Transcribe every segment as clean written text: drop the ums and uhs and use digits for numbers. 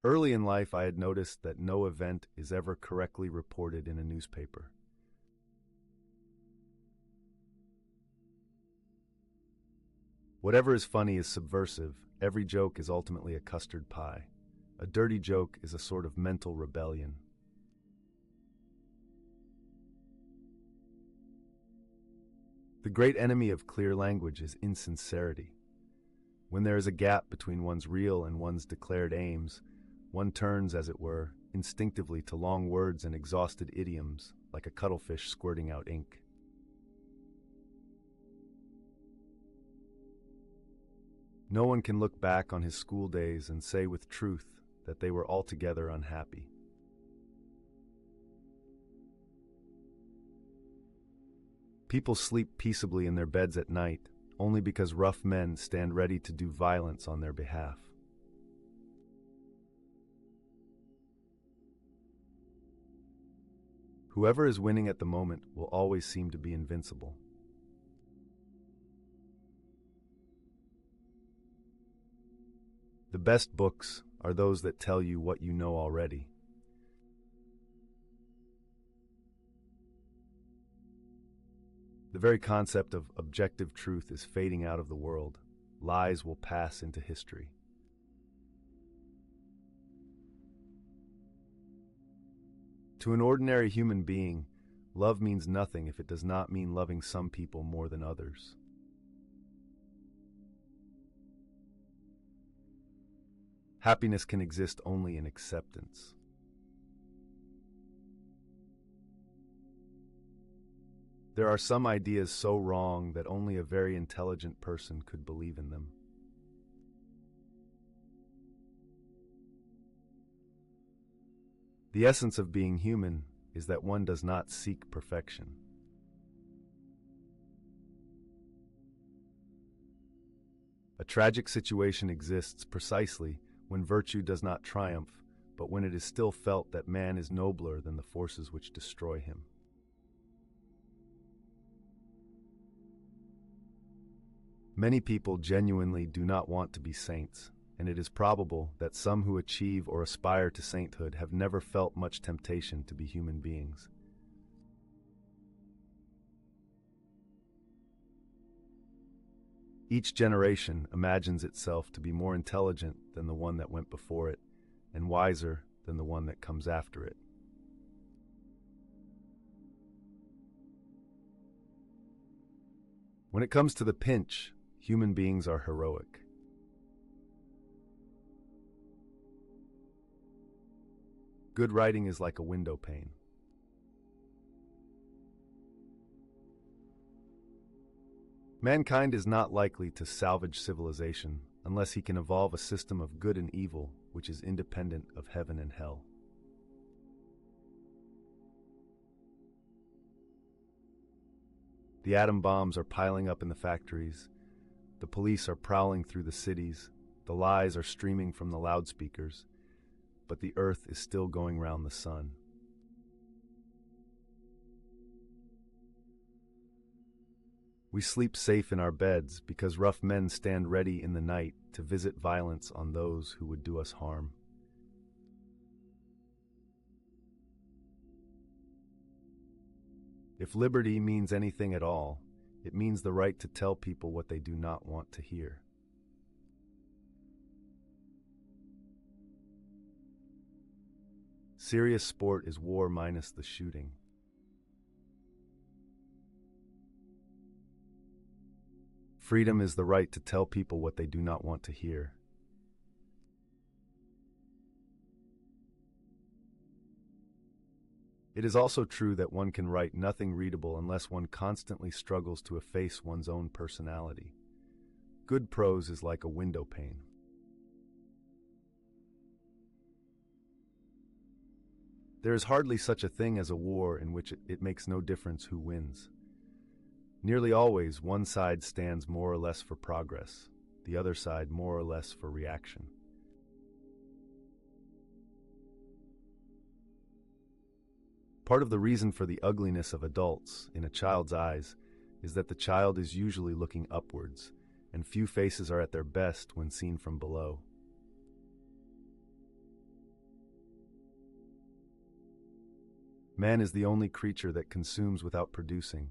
Early in life, I had noticed that no event is ever correctly reported in a newspaper. Whatever is funny is subversive. Every joke is ultimately a custard pie. A dirty joke is a sort of mental rebellion. The great enemy of clear language is insincerity. When there is a gap between one's real and one's declared aims, one turns, as it were, instinctively to long words and exhausted idioms, like a cuttlefish squirting out ink. No one can look back on his school days and say with truth that they were altogether unhappy. People sleep peaceably in their beds at night only because rough men stand ready to do violence on their behalf. Whoever is winning at the moment will always seem to be invincible. The best books are those that tell you what you know already. The very concept of objective truth is fading out of the world. Lies will pass into history. To an ordinary human being, love means nothing if it does not mean loving some people more than others. Happiness can exist only in acceptance. There are some ideas so wrong that only a very intelligent person could believe in them. The essence of being human is that one does not seek perfection. A tragic situation exists precisely when virtue does not triumph, but when it is still felt that man is nobler than the forces which destroy him. Many people genuinely do not want to be saints, and it is probable that some who achieve or aspire to sainthood have never felt much temptation to be human beings. Each generation imagines itself to be more intelligent than the one that went before it, and wiser than the one that comes after it. When it comes to the pinch, human beings are heroic. Good writing is like a window pane. Mankind is not likely to salvage civilization unless he can evolve a system of good and evil which is independent of heaven and hell. The atom bombs are piling up in the factories. The police are prowling through the cities. The lies are streaming from the loudspeakers. But the earth is still going round the sun. We sleep safe in our beds because rough men stand ready in the night to visit violence on those who would do us harm. If liberty means anything at all, it means the right to tell people what they do not want to hear. Serious sport is war minus the shooting. Freedom is the right to tell people what they do not want to hear. It is also true that one can write nothing readable unless one constantly struggles to efface one's own personality. Good prose is like a window pane. There is hardly such a thing as a war in which it makes no difference who wins. Nearly always, one side stands more or less for progress, the other side more or less for reaction. Part of the reason for the ugliness of adults in a child's eyes is that the child is usually looking upwards, and few faces are at their best when seen from below. Man is the only creature that consumes without producing.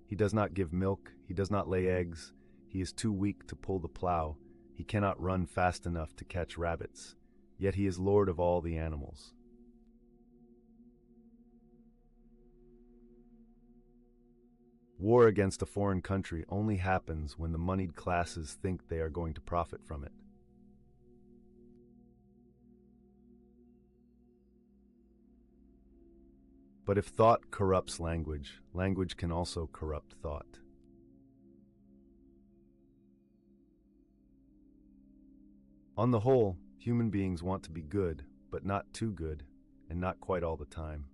He does not give milk, he does not lay eggs, he is too weak to pull the plow, he cannot run fast enough to catch rabbits, yet he is lord of all the animals. War against a foreign country only happens when the moneyed classes think they are going to profit from it. But if thought corrupts language, language can also corrupt thought. On the whole, human beings want to be good, but not too good, and not quite all the time.